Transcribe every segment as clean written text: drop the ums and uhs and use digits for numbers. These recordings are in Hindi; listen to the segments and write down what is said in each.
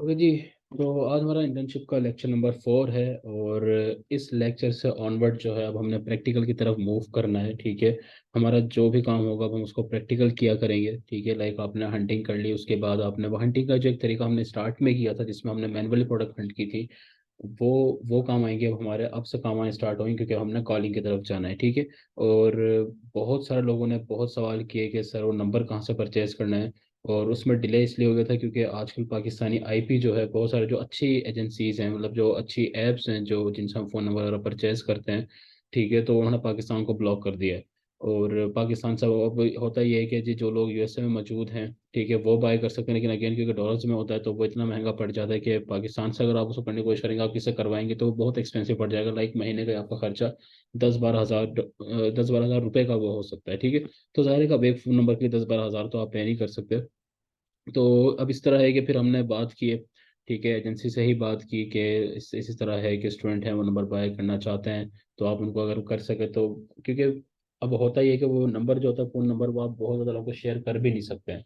ओके जी। तो आज हमारा इंटर्नशिप का लेक्चर नंबर 4 है। और इस लेक्चर से ऑनवर्ड जो है अब हमने प्रैक्टिकल की तरफ मूव करना है। ठीक है। हमारा जो भी काम होगा अब हम उसको प्रैक्टिकल किया करेंगे। ठीक है। लाइक आपने हंटिंग कर ली, उसके बाद आपने वो हंटिंग का जो एक तरीका हमने स्टार्ट में किया था जिसमें हमने मैनुअली प्रोडक्ट हंट की थी, वो काम आएंगे अब हमारे। अब से काम आने स्टार्ट होंगे क्योंकि हमने कॉलिंग की तरफ जाना है। ठीक है। और बहुत सारे लोगों ने बहुत सवाल किए कि सर वो नंबर कहाँ से परचेज करना है। और उसमें डिले इसलिए हो गया था क्योंकि आजकल पाकिस्तानी आईपी जो है, बहुत सारे जो अच्छी एजेंसीज हैं, मतलब जो अच्छी एप्स हैं जो जिनसे हम फ़ोन नंबर वगैरह परचेज करते हैं, ठीक है, तो उन्होंने पाकिस्तान को ब्लॉक कर दिया है। और पाकिस्तान से अब होता ये है कि जी जो लोग यूएसए में मौजूद हैं, ठीक है, वो बाय कर सकते हैं, लेकिन अगेन क्योंकि डॉलर्स में होता है तो वो इतना महंगा पड़ जाता है कि पाकिस्तान से अगर आप उसको करने की कोशिश करेंगे, आप किससे करवाएंगे तो वो बहुत एक्सपेंसिव पड़ जाएगा। लाइक महीने का आपका खर्चा 10-12 हज़ार, 10-12 हज़ार रुपये का वो हो सकता है। ठीक है। तो ज़ाहिर है कि अब एक फ़ोन नंबर के लिए 10-12 हज़ार तो आप पे नहीं कर सकते। तो अब इस तरह है कि फिर हमने बात की है, ठीक है, एजेंसी से ही बात की कि इस तरह है कि स्टूडेंट हैं वो नंबर बाय करना चाहते हैं, तो आप उनको अगर कर सके तो। क्योंकि अब होता ही है कि वो नंबर जो होता है फ़ोन नंबर, वो आप बहुत ज़्यादा लोगों को शेयर कर भी नहीं सकते हैं।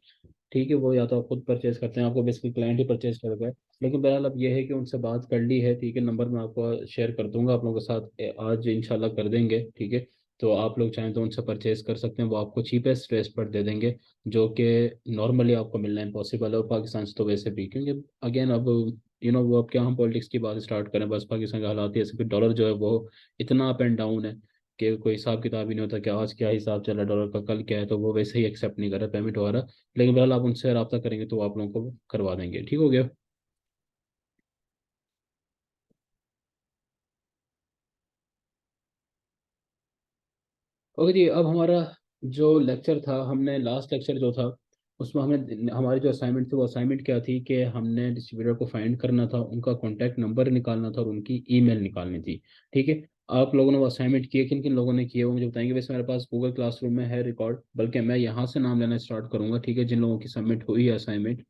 ठीक है। वो या तो आप खुद परचेज करते हैं, आपको बेसिकली क्लाइंट ही परचेज कर गए। लेकिन बहरहाल अब ये है कि उनसे बात कर ली है। ठीक है। नंबर मैं आपको शेयर कर दूंगा आप लोगों के साथ, आज इंशाल्लाह कर देंगे। ठीक है। तो आप लोग चाहें तो उनसे परचेज कर सकते हैं, वो आपको चीपेस्ट रेट पर दे देंगे, जो कि नॉर्मली आपको मिलना इम्पॉसिबल है। और पाकिस्तान से तो वैसे भी, क्योंकि अगेन अब वो अब क्या हम पॉलिटिक्स की बात स्टार्ट करें, बस पाकिस्तान के हालात ही ऐसे कि डॉलर जो है वो इतना अप एंड डाउन है कि कोई हिसाब किताब ही नहीं होता कि आज क्या हिसाब चल रहा है डॉलर का, कल क्या है, तो वो वैसे ही एक्सेप्ट नहीं कर रहा पेमेंट वगैरह। लेकिन बहरहाल आप उनसे रब्ता करेंगे तो वो आप लोगों को करवा देंगे। ठीक हो गया। ओके जी। अब हमारा जो लेक्चर था, हमने लास्ट लेक्चर जो था उसमें हमें हमारी जो असाइनमेंट थी, वो असाइनमेंट क्या थी कि हमने डिस्ट्रीब्यूटर को फाइंड करना था, उनका कॉन्टैक्ट नंबर निकालना था और उनकी ईमेल निकालनी थी। ठीक है। आप लोगों ने वो असाइनमेंट किए, किन किन लोगों ने किए वो मुझे बताएंगे। वैसे मेरे पास गूगल क्लासरूम में है रिकॉर्ड, बल्कि मैं यहाँ से नाम लेना स्टार्ट करूंगा। ठीक है। जिन लोगों की सबमिट हुई है असाइनमेंट,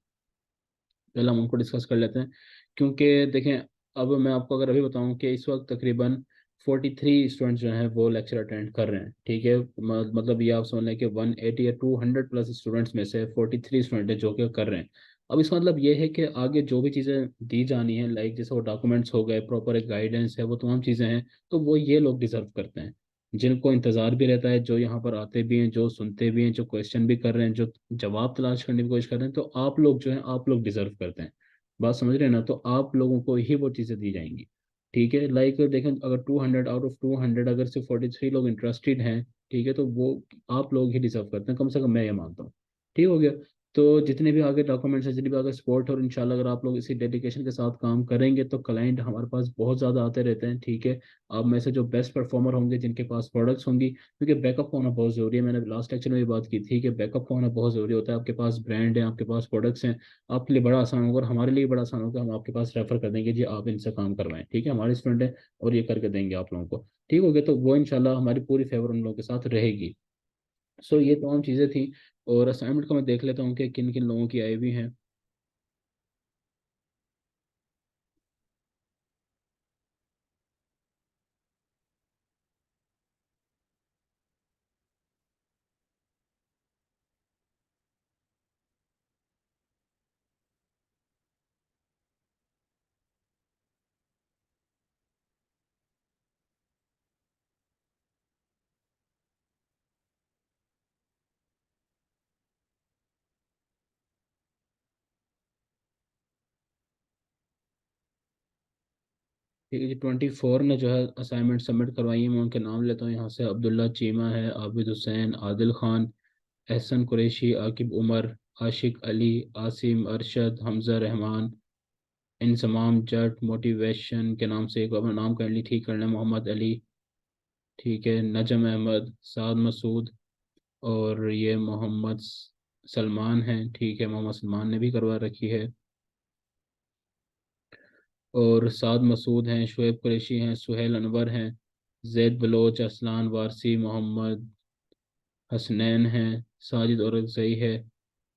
पहले हम उनको डिस्कस कर लेते हैं। क्योंकि देखें, अब मैं आपको अगर अभी बताऊं कि इस वक्त तकरीबन 43 स्टूडेंट्स जो हैं वो लेक्चर अटेंड कर रहे हैं। ठीक है। मतलब ये आप समझ लें कि 180 या 200 प्लस स्टूडेंट्स में से 43 स्टूडेंट हैं जो कि कर रहे हैं। अब इसका मतलब ये है कि आगे जो भी चीज़ें दी जानी है, लाइक जैसे वो डॉक्यूमेंट्स हो गए, प्रॉपर एक गाइडेंस है, वो तमाम चीज़ें हैं, तो वो ये लोग डिजर्व करते हैं, जिनको इंतज़ार भी रहता है, जो यहाँ पर आते भी हैं, जो सुनते भी हैं, जो क्वेश्चन भी कर रहे हैं, जो जवाब तलाश करने की कोशिश कर रहे हैं। तो आप लोग जो हैं, आप लोग डिजर्व करते हैं। बात समझ रहे हैं ना? तो आप लोगों को ही वो चीज़ें दी जाएंगी। ठीक है। लाइक देखें, अगर 200 आउट ऑफ 200 अगर सिर्फ 43 लोग इंटरेस्टेड हैं, ठीक है, तो वो आप लोग ही डिजर्व करते हैं, कम से कम मैं ये मानता हूँ। ठीक हो गया। तो जितने भी आगे डॉक्यूमेंट्स हैं, जितनी भी आगे सपोर्ट, और इंशाल्लाह अगर आप लोग इसी डेडिकेशन के साथ काम करेंगे तो क्लाइंट हमारे पास बहुत ज़्यादा आते रहते हैं। ठीक है। आप में से जो बेस्ट परफॉर्मर होंगे, जिनके पास प्रोडक्ट्स होंगी, क्योंकि बैकअप होना बहुत ज़रूरी है। मैंने लास्ट लेक्चर में भी बात की थी कि बैकअप होना बहुत ज़रूरी होता है। आपके पास ब्रांड है, आपके पास प्रोडक्ट्स हैं, आपके लिए बड़ा आसान होगा और हमारे लिए बड़ा आसान होगा। हम आपके पास रेफर कर देंगे, जी आप इनसे काम करवाएं, ठीक है, हमारे स्टूडेंट हैं और ये करके देंगे आप लोगों को। ठीक हो गया। तो वो इंशाल्लाह हमारी पूरी फेवर उन लोगों के साथ रहेगी। सो ये तमाम चीज़ें थी। और असाइनमेंट को मैं देख लेता हूँ कि किन किन लोगों की आई हुई हैं। ठीक है जी। 24 ने जो है असाइनमेंट सबमिट करवाई है, मैं उनके नाम लेता हूँ यहाँ से। अब्दुल्ला चीमा है, आबिद हुसैन, आदिल खान, एहसन कुरैशी, आकिब उमर, आशिक अली, आसिम अरशद, हमजा रहमान, इंसमाम जट, मोटिवेशन के नाम से एक बार नाम काइंडली ठीक कर लें, मोहम्मद अली, ठीक है, नजम अहमद, साद मसूद, और ये मोहम्मद सलमान हैं। ठीक है। मोहम्मद सलमान ने भी करवा रखी है। और साद मसूद हैं, शुएब कुरैशी हैं, सुहेल अनवर हैं, जैद बलोच, असलान वारसी, मोहम्मद हसनैन हैं, साजिद और सही है,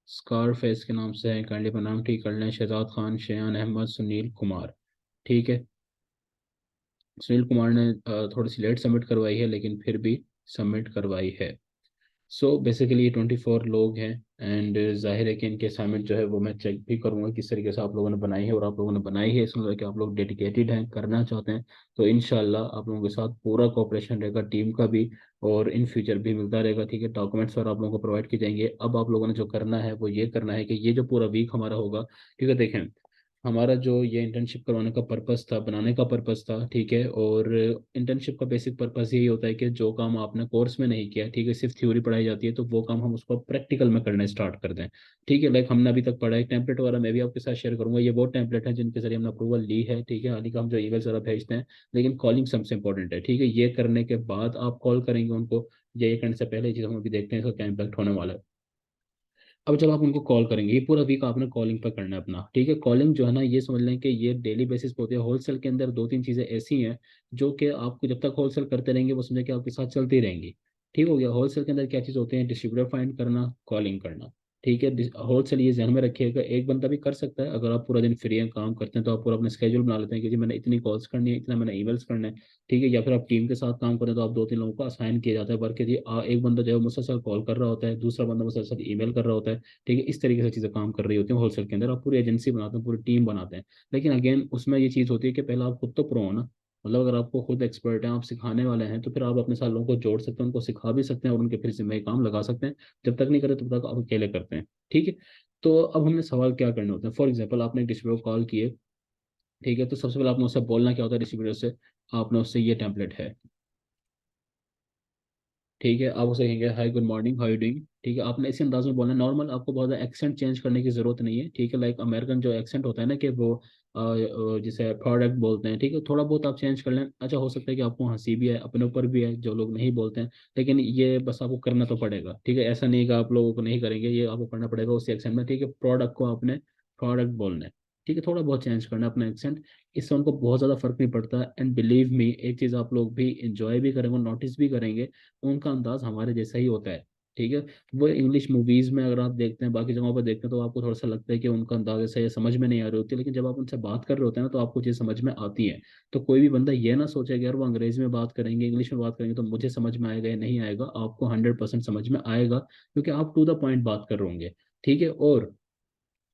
स्कार फेस के नाम से है, काइंडली पर नाम ठीक कर लें, शहजाद खान, शयान अहमद, सुनील कुमार। ठीक है। सुनील कुमार ने थोड़ी सी लेट सबमिट करवाई है, लेकिन फिर भी सबमिट करवाई है। सो बेसिकली ये 24 लोग हैं। एंड जाहिर है कि इनके असाइनमेंट जो है वो मैं चेक भी करूंगा किस तरीके से आप लोगों ने बनाई है, और आप लोगों ने बनाई है इसमें कि आप लोग डेडिकेटेड हैं, करना चाहते हैं। तो इंशाल्लाह आप लोगों के साथ पूरा कोऑपरेशन रहेगा टीम का भी, और इन फ्यूचर भी मिलता रहेगा। ठीक है, डॉक्यूमेंट्स और आप लोगों को प्रोवाइड किए जाएंगे। अब आप लोगों ने जो करना है वो ये करना है कि ये जो पूरा वीक हमारा होगा, ठीक है, देखें, हमारा जो ये इंटर्नशिप करवाने का पर्पस था, बनाने का पर्पस था, ठीक है, और इंटर्नशिप का बेसिक पर्पस यही होता है कि जो काम आपने कोर्स में नहीं किया, ठीक है, सिर्फ थ्योरी पढ़ाई जाती है, तो वो काम हम उसको प्रैक्टिकल में करना स्टार्ट कर दें। ठीक है, लाइक हमने अभी तक पढ़ा है, टेम्पलेट वगैरह मैं भी आपके साथ शेयर करूंगा। ये वो टेम्पलेट है जिनके जरिए हमने अप्रूवल ली है, ठीक है, हाल ही का हम जो ईमेल जरा भेजते हैं। लेकिन कॉलिंग सबसे इंपॉर्टेंट है, ठीक है, ये करने के बाद आप कॉल करेंगे उनको, ये करने से पहले ये चीज़ हम अभी देखते हैं इसका क्या इम्पैक्ट होने वाला है। अब जब आप उनको कॉल करेंगे, ये पूरा वीक आपने कॉलिंग पर करना है अपना, ठीक है। कॉलिंग जो है ना, ये समझ लें कि ये डेली बेसिस पे होती है। होलसेल के अंदर दो तीन चीज़ें ऐसी हैं जो कि आपको जब तक होलसेल करते रहेंगे वो समझे कि आपके साथ चलती रहेंगी। ठीक हो गया। होलसेल के अंदर क्या चीज़ होती है? डिस्ट्रीब्यूटर फाइंड करना, कॉलिंग करना। ठीक है, होलसेल ये ध्यान में रखिएगा, एक बंदा भी कर सकता है अगर आप पूरा दिन फ्री हैं, काम करते हैं, तो आप पूरा अपना स्केड्यूल बना लेते हैं कि जी मैंने इतनी कॉल्स करनी है, इतना मैंने ईमेल्स करना है। ठीक है, या फिर आप टीम के साथ काम करें तो आप दो तीन लोगों को असाइन किया जाता है वर्क, कि जी एक बंदा जो है मुसलसल कॉल कर रहा होता है, दूसरा बंदा मुसलसल ईमेल कर रहा होता है। ठीक है, इस तरीके से चीज़ें काम कर रही होती हैं होलसेल के अंदर। आप पूरी एजेंसी बनाते हैं, पूरी टीम बनाते हैं। लेकिन अगेन उसमें ये चीज़ होती है कि पहले आप खुद तो प्रो हो ना, मतलब अगर आपको खुद एक्सपर्ट हैं, आप सिखाने वाले हैं, तो फिर आप अपने साथ लोगों को जोड़ सकते हैं, उनको सिखा भी सकते हैं और उनके फिर जिम्मे काम लगा सकते हैं। जब तक नहीं करे तब तक आप अकेले करते हैं। ठीक है, तो अब हमने सवाल क्या करने होते हैं। फॉर एग्जाम्पल आपने एक डिस्ट्रीब्यूटर कॉल किए, ठीक है, तो सबसे पहले आपने उससे बोलना क्या होता है डिस्ट्रीब्यूटर से, आपने उससे ये टेम्पलेट है, ठीक है, आप उसे कहेंगे hi good morning how you doing. ठीक है, आपने इसी अंदाज में बोलना है नॉर्मल, आपको बहुत ज़्यादा एक्सेंट चेंज करने की जरूरत नहीं है। ठीक है, लाइक अमेरिकन जो एक्सेंट होता है ना कि वो जिसे प्रोडक्ट बोलते हैं, ठीक है, थोड़ा बहुत आप चेंज कर लें। अच्छा, हो सकता है कि आपको हंसी भी है, अपने ऊपर भी है, जो लोग नहीं बोलते हैं, लेकिन ये बस आपको करना तो पड़ेगा। ठीक है, ऐसा नहीं कि आप लोगों को नहीं करेंगे, ये आपको करना पड़ेगा उसी एक्सेंट में। ठीक है, प्रोडक्ट को आपने प्रोडक्ट बोलना है। ठीक है, थोड़ा बहुत चेंज करना है अपना एक्सेंट, इससे उनको बहुत ज़्यादा फर्क नहीं पड़ता। एंड बिलीव मी, एक चीज़ आप लोग भी इंजॉय भी करेंगे, नोटिस भी करेंगे, उनका अंदाज हमारे जैसा ही होता है। ठीक है, वो इंग्लिश मूवीज में अगर आप देखते हैं, बाकी जगहों पर देखते हैं, तो आपको थोड़ा सा लगता है कि उनका अंदाज ऐसा है, समझ में नहीं आ रही होती, लेकिन जब आप उनसे बात कर रहे होते हैं ना, तो आपको चीज़ समझ में आती है। तो कोई भी बंदा ये ना सोचे कि यार वो अंग्रेजी में बात करेंगे, इंग्लिश में बात करेंगे तो मुझे समझ में आएगा या नहीं आएगा, आपको 100% समझ में आएगा, क्योंकि आप टू द पॉइंट बात कर रहे होंगे। ठीक है, और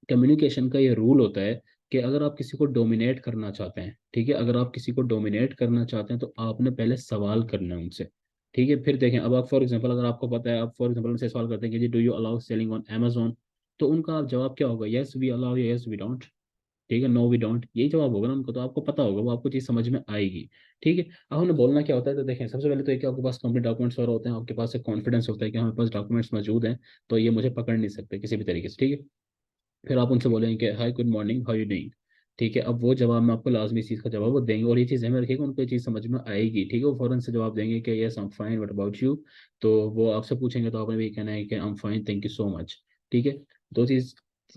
कम्युनिकेशन का ये रूल होता है कि अगर आप किसी को डोमिनेट करना चाहते हैं, ठीक है, अगर आप किसी को डोमिनेट करना चाहते हैं, तो आपने पहले सवाल करना है उनसे। ठीक है, फिर देखें, अब आप फॉर एग्जांपल, अगर आपको पता है, आप फॉर एग्जांपल उनसे सवाल करते हैं कि जी do you allow selling on Amazon, तो उनका आप जवाब क्या होगा? यस वी अलाउ या यस वी डोंट। ठीक है, नो वी डोंट, यही जवाब होगा ना उनको, तो आपको पता होगा, वो आपको चीज़ समझ में आएगी। ठीक है, अब हमें बोलना क्या होता है, तो देखें, सबसे पहले तो एक आपके पास कंप्लीट डॉक्यूमेंट्स और होते हैं, आपके पास एक कॉन्फिडेंस होता है कि हमारे पास डॉक्यूमेंट्स मौजूद हैं, तो ये मुझे पकड़ नहीं सकते किसी भी तरीके से। ठीक है, फिर आप उनसे बोलेंगे कि hi good morning how you doing. ठीक है, अब वो जवाब में आपको लाजमी इस चीज़ का जवाब वो देंगे, और ये चीज़ हमें रखिएगा, उनको ये चीज़ समझ में आएगी। ठीक है, वो फौरन से जवाब देंगे कि yes I am fine what about you. तो वो आपसे पूछेंगे तो आपने भी कहना है कि I am fine thank you so much. ठीक है, दो चीज़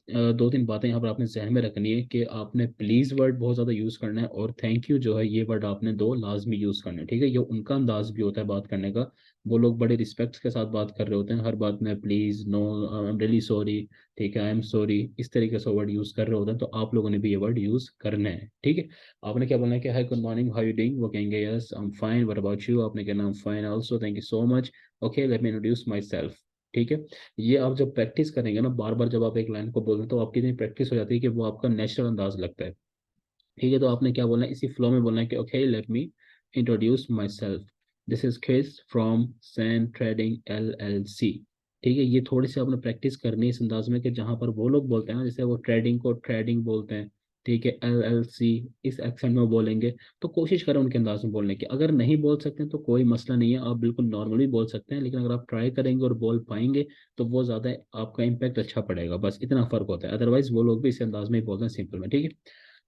दो तीन बातें यहाँ पर आपने जहन में रखनी है कि आपने प्लीज़ वर्ड बहुत ज़्यादा यूज़ करना है, और थैंक यू जो है ये वर्ड आपने दो लाजमी यूज़ करना है। ठीक है, ये उनका अंदाज भी होता है बात करने का, वो लोग बड़े रिस्पेक्ट के साथ बात कर रहे होते हैं, हर बात में please, no, I am really sorry, ठीक है, आई एम सॉरी, इस तरीके से वर्ड यूज कर रहे होते हैं, तो आप लोगों ने भी ये वर्ड यूज करना है। ठीक है, आपने क्या बोलना है कि hi good morning how you doing, वो कहेंगे yes I am fine what about you, आपने कहना I am fine also thank you so much, okay let me introduce my self. ठीक है, ये आप जब प्रैक्टिस करेंगे ना, बार बार जब आप एक लाइन को बोलते हैं, तो आपकी इतनी प्रैक्टिस हो जाती है कि वो आपका नेचुरल अंदाज लगता है। ठीक है, तो आपने क्या बोलना है, इसी फ्लो में बोलना है कि okay let me introduce myself, this is Chris from San trading LLC। ठीक है, ये थोड़ी सी आपने प्रैक्टिस करनी है इस अंदाज में कि जहाँ पर वो लोग बोलते हैं ना, जैसे वो ट्रेडिंग को ट्रेडिंग बोलते हैं, ठीक है, LLC इस एक्सेंट में बोलेंगे। तो कोशिश करें उनके अंदाज में बोलने की, अगर नहीं बोल सकते हैं तो कोई मसला नहीं है, आप बिल्कुल नॉर्मली बोल सकते हैं, लेकिन अगर आप ट्राई करेंगे और बोल पाएंगे तो वो ज़्यादा आपका इम्पैक्ट अच्छा पड़ेगा, बस इतना फ़र्क होता है। अदरवाइज वो लोग भी इस अंदाज में ही बोलते हैं, सिंपल में। ठीक है,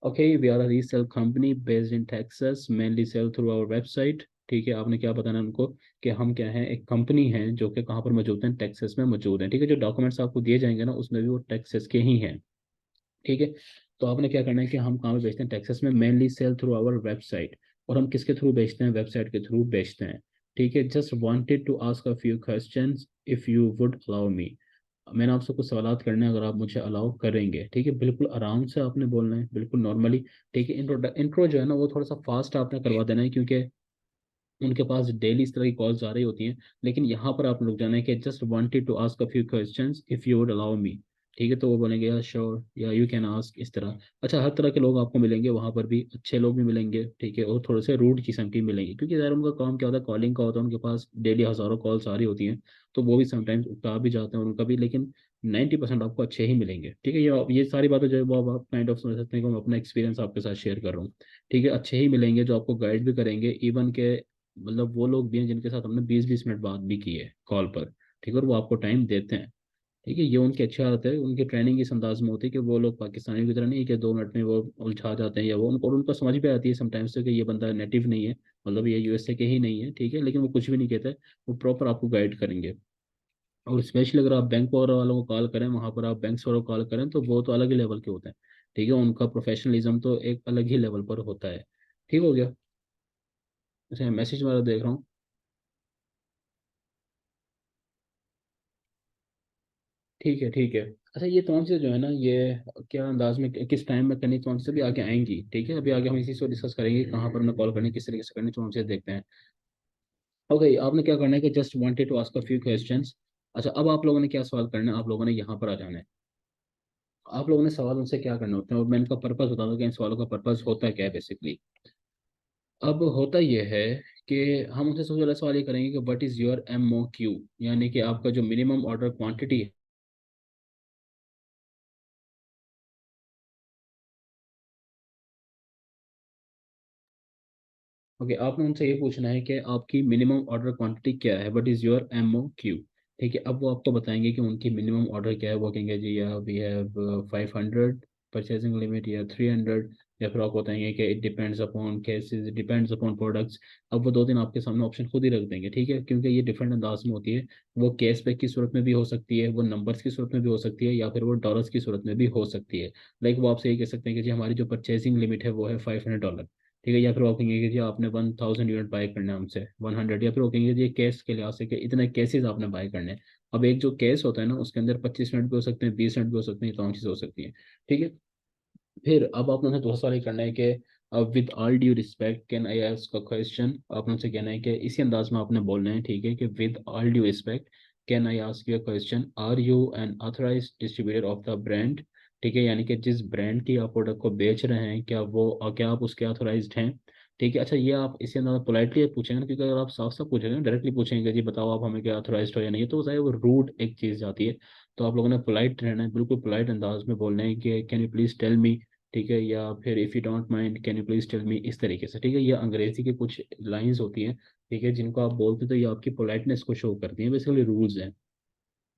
Okay, we are a resale company based in Texas, mainly sell through our website। ठीक है, आपने क्या बताना है उनको कि हम क्या हैं, एक कंपनी है जो कि कहाँ पर मौजूद है, टेक्सास में मौजूद है। ठीक है, जो डॉक्यूमेंट्स आपको दिए जाएंगे ना, उसमें भी वो टेक्सास के ही हैं। ठीक है, तो आपने क्या करना है कि हम कहाँ पे बेचते हैं, टेक्सास में, mainly sell through our website. और हम किसके थ्रू बेचते हैं? वेबसाइट के थ्रू बेचते हैं। ठीक है, just wanted to ask a few questions if you would allow me, मैंने आपसे कुछ सवालात करने हैं, अगर आप मुझे अलाउ करेंगे। ठीक है, बिल्कुल आराम से आपने बोलना है, बिल्कुल नॉर्मली। ठीक है, इंट्रो इंट्रो जो है ना, वो थोड़ा सा फास्ट आपने करवा देना है, क्योंकि उनके पास डेली इस तरह की कॉल्स आ रही होती हैं। लेकिन यहाँ पर आप लोग जाना है कि just wanted to ask a few questions if you would allow me. ठीक है, तो वो बोलेंगे या श्योर या यू कैन आस्क, इस तरह। अच्छा, हर तरह के लोग आपको मिलेंगे वहाँ पर भी, अच्छे लोग भी मिलेंगे, ठीक है, और थोड़े से रूड किस्म के मिलेंगे, क्योंकि यार उनका काम क्या होता है, कॉलिंग का होता है, उनके पास डेली हज़ारों कॉल्स आ रही होती हैं। तो वो भी समटाइम्स उठा भी जाते हैं उनका भी, लेकिन 90% आपको अच्छे ही मिलेंगे। ठीक है, ये सारी बातें जो है वो आप काइंड ऑफ समझ सकते हैं कि मैं अपना एक्सपीरियंस आपके साथ शेयर कर रहा हूँ। ठीक है, अच्छे ही मिलेंगे जो आपको गाइड भी करेंगे, इवन के मतलब वो लोग भी हैं जिनके साथ हमने 20-20 मिनट बात भी की है कॉल पर। ठीक है, और वो आपको टाइम देते हैं। ठीक है, ये उनकी अच्छी आदत है, उनकी ट्रेनिंग इस अंदाज में होती है कि वो लोग पाकिस्तानियों की तरह नहीं कि 2 मिनट में वो उलझा जाते हैं, या वो उनको, और उनको समझ भी आती है समटाइम्स से कि ये बंदा नेटिव नहीं है, मतलब ये यूएसए के ही नहीं है। ठीक है, लेकिन वो कुछ भी नहीं कहते, वो प्रॉपर आपको गाइड करेंगे। और स्पेशली अगर आप बैंक वगैरह वालों को कॉल करें, वहाँ पर आप बैंक वालों को कॉल करें, तो वो तो अलग ही लेवल के होते हैं। ठीक है, उनका प्रोफेशनलिज्म तो एक अलग ही लेवल पर होता है। ठीक हो गया। अच्छा, मैसेज वगैरह देख रहा हूँ। ठीक है, ठीक है। अच्छा, ये तमाम चीज़ें जो है ना, ये क्या अंदाज में किस टाइम में करनी, तमाम चीज़ें भी आगे आएंगी। ठीक है, अभी आगे हम इसी से डिस्कस करेंगे कहाँ पर हमें कॉल करनी, किस तरीके से करनी, तमाम चीज़ें देखते हैं। ओके, आपने क्या करना है कि just wanted to ask a few questions. अच्छा, अब आप लोगों ने क्या सवाल करना है, आप लोगों ने यहाँ पर आ जाना है। आप लोगों ने सवाल उनसे क्या करना होता है, और मैं इनका पर्पज़ बता दूँ कि इन सवालों का पर्पज़ होता क्या है बेसिकली। अब होता यह है कि हम उनसे सबसे पहले सवाल ये करेंगे कि व्हाट इज़ योर MOQ, यानी कि आपका जो मिनिमम ऑर्डर क्वांटिटी। ओके, आपने उनसे ये पूछना है कि आपकी मिनिमम ऑर्डर क्वांटिटी क्या है, व्हाट इज़ योर MOQ। ठीक है, अब वो आपको बताएंगे कि उनकी मिनिमम ऑर्डर क्या है। वो कहेंगे जी या वी हैव 500 परचेजिंग लिमिट, या 300, या फिर आपको बताएंगे कि it depends upon cases, depends upon products. अब वो 2 दिन आपके सामने ऑप्शन खुद ही रख देंगे। ठीक है, क्योंकि ये डिफरेंट अंदाज में होती है। वो कैशबैक की सूरत में भी हो सकती है, वो नंबर्स की सूरत में भी हो सकती है, या फिर वो डॉलर्स की सूरत में भी हो सकती है। लाइक वो आपसे ये कह सकते हैं कि जी हमारी जो परचेजिंग लिमिट है वो है $500। ठीक है, या फिर वो कहेंगे कि जी आपने 1000 यूनिट बाय करना है हमसे 100, या फिर वो कहेंगे जी कैश के लिहाज से कि इतने केसेस आपने बाय करने हैं। अब एक जो केस होता है ना, उसके अंदर 25 मिनट भी हो सकते हैं, 20 मिनट भी हो सकते हैं, तमाम चीज़ हो सकती है। ठीक है, फिर अब आपने उनसे दूसरा सवाल ये करना है कि with all due respect can I ask a question. आपने उनसे कहना है कि इसी अंदाज में आपने बोलना है। ठीक है, कि with all due respect can I ask you a question, are you an authorised distributor of the brand. ठीक है, यानी कि जिस ब्रांड की आप प्रोडक्ट को बेच रहे हैं, क्या आप उसके ऑथराइज्ड हैं। ठीक है, अच्छा, ये आप इसी अंदाज पोलाइटली पूछेंगे ना, क्योंकि अगर आप साफ साफ पूछेंगे ना, डायरेक्टली पूछेंगे कि जी बताओ आप हमें क्या ऑथराइज्ड हो या नहीं, तो वो वो रूड एक चीज़ जाती है। तो आप लोगों ने पोलाइट रहना है, बिल्कुल पोलाइट अंदाज में बोलना है कि can you please tell me. ठीक है, या फिर if you don't mind can you please tell me, इस तरीके से। ठीक है, ये अंग्रेजी की कुछ लाइंस होती हैं। ठीक है, जिनको आप बोलते तो ये आपकी पोलाइटनेस को शो करती हैं, बेसिकली रूल्स हैं।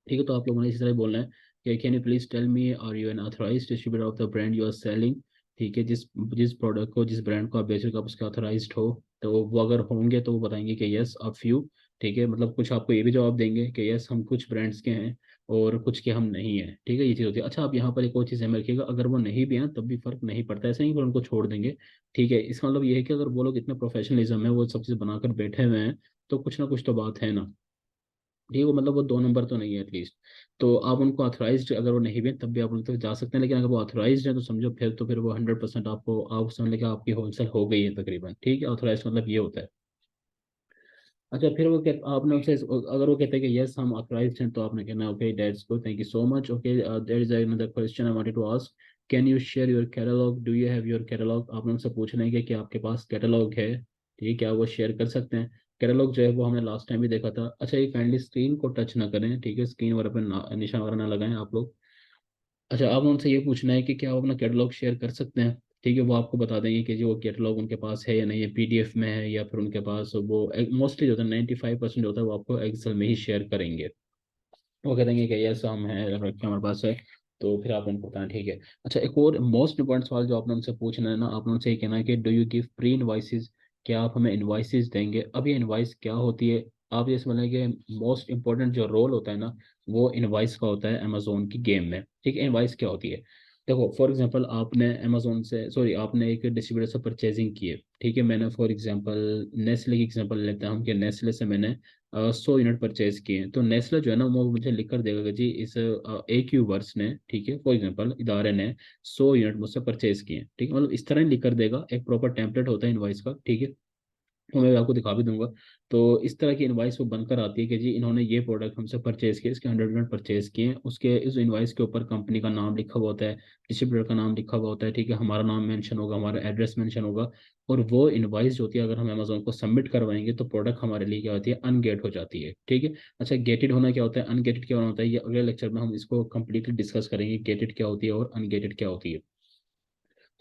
ठीक है, तो आप लोगों ने इसी तरह बोलना है कि can you please tell me are you an authorised distributor of the brand you are selling. ठीक है, जिस जिस प्रोडक्ट को, जिस ब्रांड को आप बेच रहे हो, आप उसके ऑथराइज्ड हो। तो वो अगर होंगे तो वो बताएंगे कि यस अ फ्यू। ठीक है, मतलब कुछ आपको ये भी जवाब देंगे कि यस हम कुछ ब्रांड्स के हैं, और कुछ के हम नहीं हैं। ठीक है, ये चीज़ होती है। अच्छा, आप यहाँ पर एक और चीज़ ध्यान में रखिएगा, अगर वो नहीं भी हैं तब भी फर्क नहीं पड़ता, ऐसा नहीं कि उनको छोड़ देंगे। ठीक है, इसका मतलब ये है कि अगर वो लोग इतना प्रोफेशनलिज्म है, वो सब चीज़ बनाकर बैठे हुए हैं, तो कुछ ना कुछ तो बात है ना। ठीक है, मतलब वो 2 नंबर तो नहीं है एटलीस्ट। तो आप उनको ऑथराइज्ड, अगर वो नहीं भी हैं, तब भी आप उनके तक जा सकते हैं, लेकिन अगर वो ऑथराइज्ड है तो समझो फिर तो फिर वो 100% आपको, आप समझ लें कि आपकी होलसेल हो गई है तकरीबन। ठीक है, ऑथराइज्ड मतलब ये होता है। अच्छा, फिर वो आपने उनसे, अगर वो कहते हैं कि यस हम ऑथराइज्ड हैं, तो आपने कहना okay that's good, thank you so much. Okay, there is another question I wanted to ask, can you share your catalogue, do you have your catalogue. आपने उनसे पूछना है कि क्या आपके पास कैटलॉग है। ठीक है, क्या वो शेयर कर सकते हैं। कैटलॉग जो है वो हमने लास्ट टाइम भी देखा था। अच्छा, ये काइंडली स्क्रीन को टच ना करें, ठीक है, स्क्रीन वगैरह पर निशान वगैरह ना लगाएं आप लोग। अच्छा, आप उनसे ये पूछना है कि क्या वो अपना कैटलॉग शेयर कर सकते हैं। ठीक है, वो आपको बता देंगे कि जो वो कैटलॉग उनके पास है या नहीं है, PDF में है, या फिर उनके पास वो मोस्टली जो होता है 95% होता है वो आपको एक्सेल में ही शेयर करेंगे। वो कह देंगे कि यस हम हैं, रखे हमारे पास है। तो फिर आप उनको बताना, ठीक है। अच्छा, एक और मोस्ट इंपॉर्टेंट सवाल जो आपने उनसे पूछना है ना, आपने उनसे ये कहना है कि do you give pre invoices, क्या आप हमें इनवाइसेस देंगे। अब ये इनवाइस क्या होती है, आप ये समझ लें कि मोस्ट इंपॉर्टेंट जो रोल होता है ना, वो इनवाइस का होता है अमेजोन की गेम में। ठीक है, इनवाइस क्या होती है, देखो फॉर एग्जांपल आपने अमेजोन से, सॉरी, आपने एक डिस्ट्रीब्यूटर से परचेजिंग की है। ठीक है, मैंने फॉर एग्जांपल नेस्ले की एग्जांपल लेते हैं हम, कि नेस्ले से मैंने 100 यूनिट परचेज किए हैं, तो नेस्ले जो है ना वो मुझे लिख कर देगा कि जी इस AQ वर्स ने, ठीक है, फॉर एग्जांपल इदारे ने 100 यूनिट मुझसे परचेज किए हैं। ठीक है, मतलब इस तरह ही लिख कर देगा, एक प्रॉपर टेम्पलेट होता है इनवाइस का। ठीक है, वो मैं आपको दिखा भी दूंगा। तो इस तरह की इनवाइस वो बनकर आती है कि जी इन्होंने ये प्रोडक्ट हमसे परचेज किए, इसके 100 यूनिट परचेज किए, उसके इस इनवाइस के ऊपर कंपनी का नाम लिखा हुआ होता है, डिस्ट्रीब्यूटर का नाम लिखा हुआ होता है, ठीक है, हमारा नाम मेंशन होगा, हमारा एड्रेस मेंशन होगा। और वो इनवाइस जो होती है, अगर हम अमेजोन को सबमिट करवाएंगे तो प्रोडक्ट हमारे लिए क्या होती है, अनगेट हो जाती है, ठीक है। अच्छा, गेटेड होना क्या होता है, अनगेटेड क्या होता है, ये अगले लेक्चर में हम इसको कंप्लीटली डिस्कस करेंगे, गेटेड क्या होती है और अनगेटेड क्या होती है।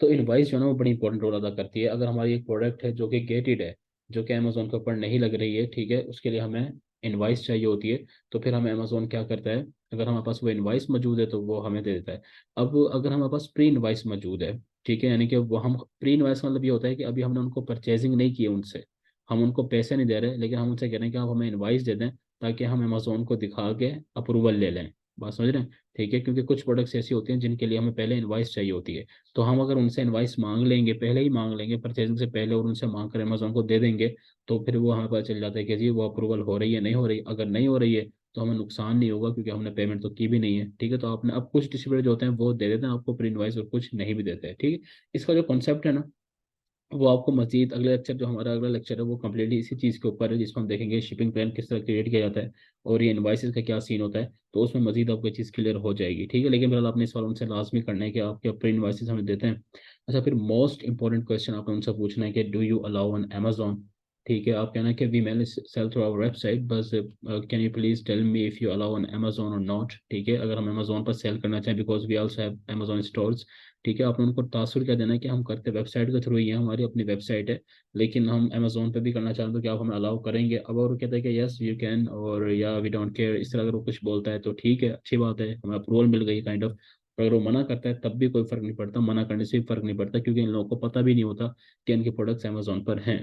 तो इनवाइस जो है ना वो बड़ी इंपॉर्टेंट रोल अदा करती है। अगर हमारी एक प्रोडक्ट है जो कि गेटेड है, जो कि अमेजोन के ऊपर नहीं लग रही है, ठीक है, उसके लिए हमें इनवाइस चाहिए होती है। तो फिर हमें अमेजोन क्या करता है, अगर हमारे पास वो इनवाइस मौजूद है तो वो हमें दे देता है। अब अगर हमारे पास प्री इनवाइस मौजूद है, ठीक है, यानी कि वो हम प्री इनवाइस का मतलब ये होता है कि अभी हमने उनको परचेजिंग नहीं की है उनसे, हम उनको पैसे नहीं दे रहे, लेकिन हम उनसे कह रहे हैं कि आप हमें इनवाइस दे दें ताकि हम अमेजोन को दिखा के अप्रूवल ले लें। बात समझ रहे हैं, ठीक है, क्योंकि कुछ प्रोडक्ट्स ऐसी होती हैं जिनके लिए हमें पहले इनवाइस चाहिए होती है। तो हम अगर उनसे इनवाइस मांग लेंगे, पहले ही मांग लेंगे परचेजिंग से पहले, और उनसे मांग कर अमेजोन को दे देंगे, तो फिर वो हमें पता चल जाता है कि जी वो अप्रूवल हो रही है नहीं हो रही। अगर नहीं हो रही है तो हमें नुकसान नहीं होगा, क्योंकि हमने पेमेंट तो की भी नहीं है, ठीक है। तो आपने, अब कुछ डिस्ट्रीब्यूटर जो होते हैं वो दे देते हैं आपको प्री इनवाइस और कुछ नहीं भी देते हैं, ठीक है। इसका जो कॉन्सेप्ट है ना, वो आपको मजीद अगले लेक्चर, जो हमारा अगला लेक्चर है वो कम्प्लीटली इसी चीज़ के ऊपर है, जिसमें हम देखेंगे शिपिंग प्लान किस तरह क्रिएट किया जाता है और ये इनवाइसेस का क्या सीन होता है। तो उसमें मजीद आपको ये चीज़ क्लियर हो जाएगी, ठीक है। लेकिन फिलहाल आपने इस सवाल उनसे लाजमी करना है कि आप क्या प्री इनवाइसेस हमें देते हैं। अच्छा, फिर मोस्ट इंपॉर्टेंट क्वेश्चन आपने उनसे पूछना है कि do you allow on Amazon, ठीक है। आप कहना है कि we manage sale through our website, बस can you please tell me if you allow on Amazon और नॉट, ठीक है। अगर हम अमेजोन पर सेल करना चाहें, because we also have Amazon stores, ठीक है। आपने उनको तासुर क्या देना है कि हम करते वेबसाइट के थ्रू ही है, हमारी अपनी वेबसाइट है, लेकिन हम अमेजोन पे भी करना चाहते हैं तो क्या आप हमें अलाउ करेंगे। अब और वो कहता है कि यस यू कैन, और या वी डोंट केयर, इस तरह अगर वो कुछ बोलता है तो ठीक है, अच्छी बात है, हमें अप्रूवल मिल गई काइंड ऑफ। अगर वो मना करता है तब भी कोई फर्क नहीं पड़ता, मना करने से भी फर्क नहीं पड़ता, क्योंकि इन लोगों को पता भी नहीं होता कि इनके प्रोडक्ट्स अमेजोन पर हैं।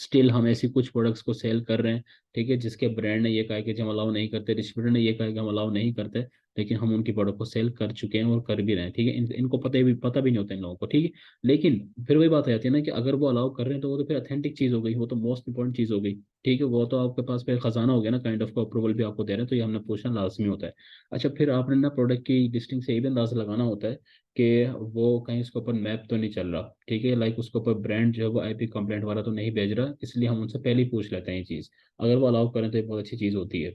स्टिल हम ऐसी कुछ प्रोडक्ट्स को सेल कर रहे हैं, ठीक है, जिसके ब्रांड ने ये कहा है कि हम अलाउ नहीं करते, डिस्ट्रीब्यूटर ने ये कहा है कि हम अलाउ नहीं करते, लेकिन हम उनकी प्रोडक्ट को सेल कर चुके हैं और कर भी रहे हैं, ठीक है। इनको पता भी नहीं होता इन लोगों को, ठीक है। लेकिन फिर वही बात आ जाती है ना कि अगर वो अलाउ कर रहे हैं तो वो तो फिर अथेंटिक चीज हो गई, वो तो मोस्ट इंपॉर्टेंट चीज हो गई, ठीक है। वो तो आपके पास फिर खजाना हो गया ना काइंड ऑफ, को अप्रूवल भी आपको दे रहे हैं, तो ये हमने पूछना लाजमी होता है। अच्छा, फिर आपने ना प्रोडक्ट की लिस्टिंग से ये भी अंदाजा लगाना होता है कि वो कहीं उसके ऊपर मैप तो नहीं चल रहा, ठीक है, लाइक उसके ऊपर ब्रांड जो है वो आईपी कंप्लेंट वाला तो नहीं भेज रहा, इसलिए हम उनसे पहले ही पूछ लेते हैं ये चीज़। अगर वो अलाउ करें तो ये बहुत अच्छी चीज़ होती है।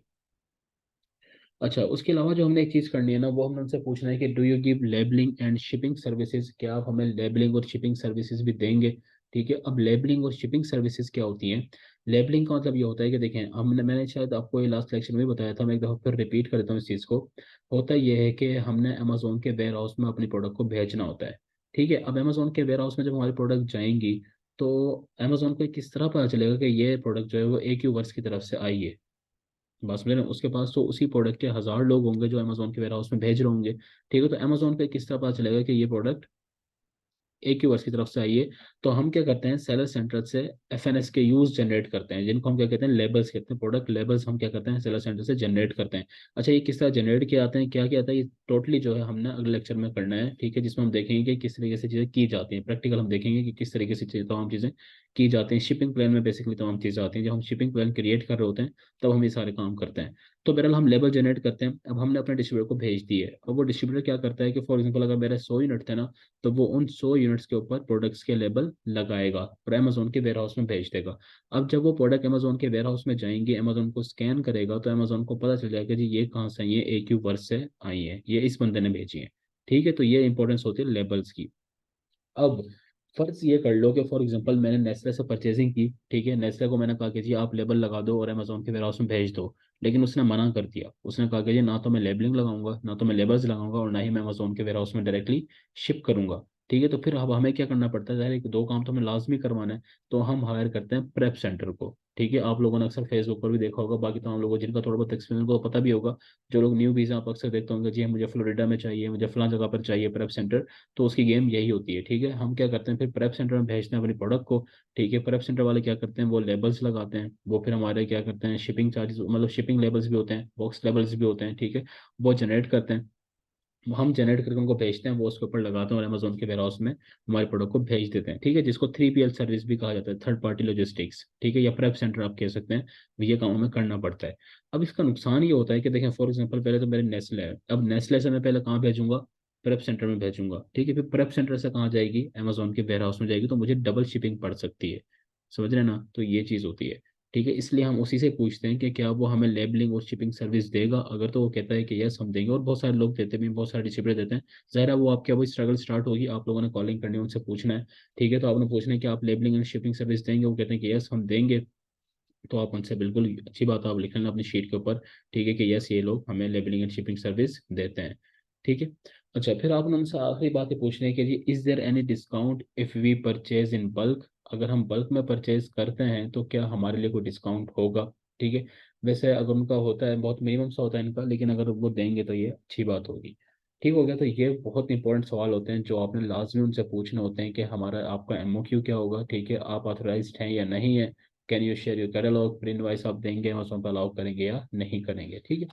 अच्छा, उसके अलावा जो हमने एक चीज़ करनी है ना, वो हमने उनसे पूछना है कि do you give labelling and shipping services, क्या आप हमें लेबलिंग और शिपिंग सर्विसेज भी देंगे, ठीक है। अब लेबलिंग और शिपिंग सर्विसेज क्या होती हैं। लेबलिंग का मतलब ये होता है कि देखें, मैंने शायद आपको ये लास्ट लेक्चर में भी बताया था, मैं एक दफ़ा फिर रिपीट कर देता हूँ इस चीज़ को। होता ये है कि हमने अमेजोन के वेयर हाउस में अपनी प्रोडक्ट को भेजना होता है, ठीक है। अब अमेजोन के वेयर हाउस में जब हमारी प्रोडक्ट जाएंगी, तो अमेजोन को किस तरह पता चलेगा कि ये प्रोडक्ट जो है वो एक ही वर्ष की तरफ से आई है। बस मेरे उसके पास तो उसी प्रोडक्ट के 1,000 लोग होंगे जो अमेजोन के वेयर हाउस में भेज रहे होंगे, ठीक है। तो अमेजोन पे किस तरह पता चलेगा कि ये प्रोडक्ट एक ही वर्ष की तरफ से आइए। तो हम क्या करते हैं, सेलर सेंटर से एफएनएस के यूज जनरेट करते हैं, जिनको हम क्या कहते हैं, लेबल्स कहते हैं, प्रोडक्ट लेबल्स हम क्या करते हैं, सेलर सेंटर से जनरेट करते हैं। अच्छा, ये किस तरह जनरेट किए जाते हैं, क्या किया जाता है, ये टोटली जो है हमने अगले लेक्चर में करना है, ठीक है, जिसमें हम देखेंगे कि किस तरीके से चीज़ें की जाती हैं, प्रैक्टिकल हम देखेंगे कि किस तरीके से तमाम चीज़ें की जाती हैं। शिपिंग प्लान में बेसिकली तमाम चीज़ें आती हैं, जब हम शिपिंग प्लान क्रिएट कर रहे होते हैं तब हम ये सारे काम करते हैं। तो बहरहाल हम लेबल जनरेट करते हैं, अब हमने अपने डिस्ट्रीब्यूटर को भेज दी है। अब वो डिस्ट्रीब्यूटर क्या करता है कि फॉर एग्जाम्पल अगर मेरे 100 यूनिट थे ना, तो वो उन 100 यूनिट्स के ऊपर प्रोडक्ट्स के लेबल लगाएगा और अमेजोन के वेयर हाउस में भेज देगा। अब जब वो प्रोडक्ट अमेजोन के वेयर हाउस में जाएंगे, अमेजोन को स्कैन करेगा, तो अमेजोन को पता चल जाएगा जी ये कहाँ से आई है, एक ही वर्ष से आई है, ये इस बंदे ने भेजी है, ठीक है। तो ये इंपॉर्टेंस होती है लेबल्स की। अब फर्ज ये कर लो कि फॉर एग्जांपल मैंने नेस्ले से परचेजिंग की, ठीक है, नेस्ले को मैंने कहा कि जी आप लेबल लगा दो और अमेजोन के वेयर हाउस में भेज दो, लेकिन उसने मना कर दिया, उसने कहा कि जी ना तो मैं लेबलिंग लगाऊंगा, ना तो मैं लेबल्स लगाऊंगा, और ना ही मैं अमेजोन के वेयर हाउस में डायरेक्टली शिप करूंगा, ठीक है। तो फिर अब हमें क्या करना पड़ता है, एक दो काम तो हमें लाजमी करवाना है। तो हम हायर करते हैं प्रेप सेंटर को, ठीक है। आप लोगों ने अक्सर फेसबुक पर भी देखा होगा, बाकी तमाम लोगों जिनका थोड़ा बहुत एक्सपीरियंस को पता भी होगा। जो लोग न्यू वीज़ा आप अक्सर देखते होंगे, जी मुझे फ्लोरिडा में चाहिए, मुझे फलां जगह पर चाहिए प्रेप सेंटर, तो उसकी गेम यही होती है, ठीक है। हम क्या करते हैं, फिर प्रेप सेंटर में भेजते हैं अपनी प्रोडक्ट को, ठीक है। प्रेप सेंटर वाले क्या करते हैं, वो लेबल्स लगाते हैं, वो फिर हमारे क्या करते हैं, शिपिंग चार्जेस, मतलब शिपिंग लेबल्स भी होते हैं, बॉक्स लेबल्स भी होते हैं, ठीक है, वो जनरेट करते हैं। वो हम जनरेट करके उनको भेजते हैं, वो उसके ऊपर लगाते हैं और अमेजोन के वेयर हाउस में हमारे प्रोडक्ट को भेज देते हैं, ठीक है, जिसको 3PL सर्विस भी कहा जाता है, थर्ड पार्टी लॉजिस्टिक्स, ठीक है, या प्रेप सेंटर आप कह सकते हैं। ये काम हमें करना पड़ता है। अब इसका नुकसान ये होता है कि देखें, फॉर एग्जांपल पहले तो मेरे नेस्ले है, अब नेस्ले से मैं पहले कहाँ भेजूंगा, प्रेप सेंटर में भेजूंगा, ठीक है। फिर प्रेप सेंटर से कहाँ जाएगी, अमेजोन के वेयर हाउस में जाएगी, तो मुझे डबल शिपिंग पड़ सकती है, समझ रहे हैं ना, तो ये चीज़ होती है। ठीक है, इसलिए हम उसी से पूछते हैं कि क्या वो हमें लेबलिंग और शिपिंग सर्विस देगा। अगर तो वो कहता है कि यस हम देंगे, और बहुत सारे लोग देते भी हैं, बहुत सारे डिस्ट्रीब्यूटर देते हैं। ज़ाहिर है वो आपके वो स्ट्रगल स्टार्ट होगी, आप लोगों ने कॉलिंग करनी है, उनसे पूछना है। ठीक है, तो आपने पूछना है कि आप लेबलिंग एंड शिपिंग सर्विस देंगे, वो कहते हैं कि यस हम देंगे, तो आप उनसे बिल्कुल अच्छी बात आप लिख लेना अपनी शीट के ऊपर। ठीक है, कि यस ये लोग हमें लेबलिंग एंड शिपिंग सर्विस देते हैं। ठीक है। अच्छा, फिर आपने उनसे आखिरी बात ये पूछनी है कि जी is there any discount if we purchase in bulk, अगर हम बल्क में परचेज करते हैं तो क्या हमारे लिए कोई डिस्काउंट होगा। ठीक है, वैसे अगर उनका होता है, बहुत मिनिमम सा होता है इनका, लेकिन अगर वो देंगे तो ये अच्छी बात होगी। ठीक हो गया, तो ये बहुत इंपॉर्टेंट सवाल होते हैं जो आपने लाजमी उनसे पूछने होते हैं कि हमारा आपका एमओक्यू क्या होगा। ठीक है, आप ऑथराइज्ड हैं या नहीं है, can you share your catalogue, print vice आप देंगे अमेजोन पर अलाउ करेंगे या नहीं करेंगे। ठीक है,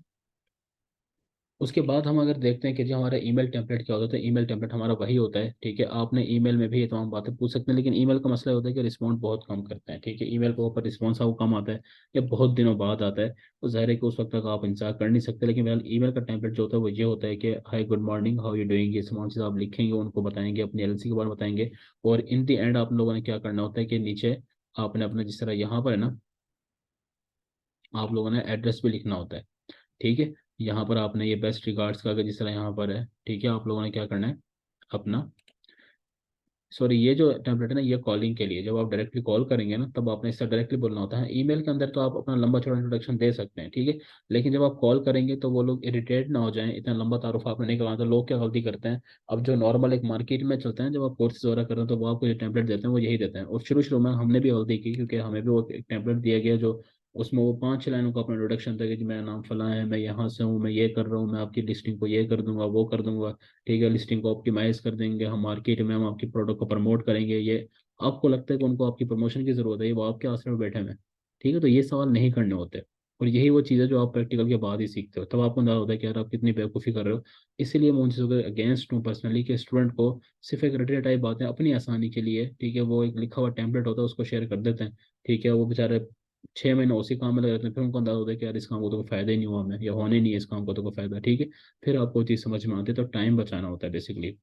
उसके बाद हम अगर देखते हैं कि जो हमारा ईमेल टेम्पलेट क्या होता है, तो ईमेल टेम्पलेट हमारा वही होता है। ठीक है, आपने ईमेल में भी ये तमाम बातें पूछ सकते हैं, लेकिन ईमेल का मसला होता है कि रिस्पॉन्स बहुत कम करते हैं। ठीक है, ईमेल के ऊपर रिस्पॉन्स आपको कम आता है या बहुत दिनों बाद आता है, तो ज़ाहिर है कि उस वक्त तक आप इंतजार कर नहीं सकते। लेकिन फिलहाल ईमेल का टेम्पलेट जो होता है वो ये होता है कि hi good morning how you doing, ये तमाम चीज़ आप लिखेंगे, उनको बताएंगे, अपनी एलसी के बारे में बताएंगे। और इन दी एंड आप लोगों ने क्या करना होता है कि नीचे आपने अपना, जिस तरह यहाँ पर है ना, आप लोगों ने एड्रेस भी लिखना होता है। ठीक है, यहाँ पर आपने ये बेस्ट रिगार्ड्स का, अगर जिस तरह यहाँ पर है, ठीक है, आप लोगों ने क्या करना है अपना, सॉरी ये जो टेम्पलेट है ना ये कॉलिंग के लिए, जब आप डायरेक्टली कॉल करेंगे ना तब आपने इससे डायरेक्टली बोलना होता है। ईमेल के अंदर तो आप अपना लंबा चौड़ा इंट्रोडक्शन दे सकते हैं। ठीक है, लेकिन जब आप कॉल करेंगे तो वो लोग इरिटेट ना हो जाएं, इतना लंबा तारुफ आपने नहीं करवाना। तो लोग क्या गलती करते हैं, अब जो नॉर्मल एक मार्केट में चलते हैं, जब आप कोर्सेज वगैरह कर रहे हैं तो वो आपको जो टेम्पलेट देते हैं वो यही देते हैं। और शुरू शुरू में हमने भी गलती की, क्योंकि हमें भी वो एक टेम्पलेट दिया गया जो उसमें वो 5 लाइनों का अपना इंट्रोडक्शन था कि जी मेरा नाम फलां है, मैं यहाँ से हूँ, मैं ये कर रहा हूँ, मैं आपकी लिस्टिंग को ये कर दूंगा, वो कर दूंगा। ठीक है, लिस्टिंग को ऑप्टिमाइज कर देंगे हम, मार्केट में हम आपकी प्रोडक्ट को प्रमोट करेंगे। ये आपको लगता है कि उनको आपकी प्रमोशन की जरूरत है, ये वो आपके आश्रम में बैठे हुए हैं। ठीक है, तो ये सवाल नहीं करने होते। और यही वो चीज़ है जो आप प्रैक्टिकल के बाद ही सीखते हो, तब आपको अंदाजा होता है कि यार आप कितनी बेवकूफ़ी कर रहे हो। इसीलिए मैं उन चीज़ों के अगेंस्ट हूँ पर्सनली, कि स्टूडेंट को सिर्फ एक रटिया टाइप बातें अपनी आसानी के लिए, ठीक है, वो एक लिखा हुआ टेम्पलेट होता है उसको शेयर कर देते हैं। ठीक है, वो बेचारे 6 महीने उसी काम में लगे रहते हैं, फिर उनको अंदाजा होता है कि यार इस काम को तो कोई फायदा ही नहीं हुआ हमें, या होने नहीं है इस काम को तो कोई फायदा। ठीक है, फिर आपको चीज़ समझ में आती है, तो टाइम बचाना होता है बेसिकली।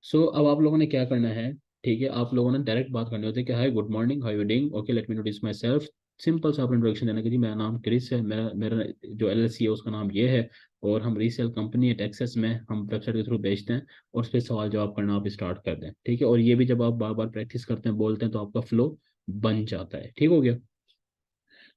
सो अब आप लोगों ने क्या करना है, ठीक है, आप लोगों ने डायरेक्ट बात करनी होती है कि hi good morning how you doing, okay let me introduce my self. Simple सा आप इंट्रोडक्शन देना कि जी मेरा नाम क्रिस है, मेरा मेरा जो एलएलसी है उसका नाम ये है, और हम रीसेल कंपनी है टेक्सास में, हम वेबसाइट के थ्रू बेचते हैं। और उस पर सवाल जवाब करना आप स्टार्ट कर दें। ठीक है, और ये भी जब आप बार बार प्रैक्टिस करते हैं, बोलते हैं, तो आपका फ्लो बन जाता है। ठीक हो गया।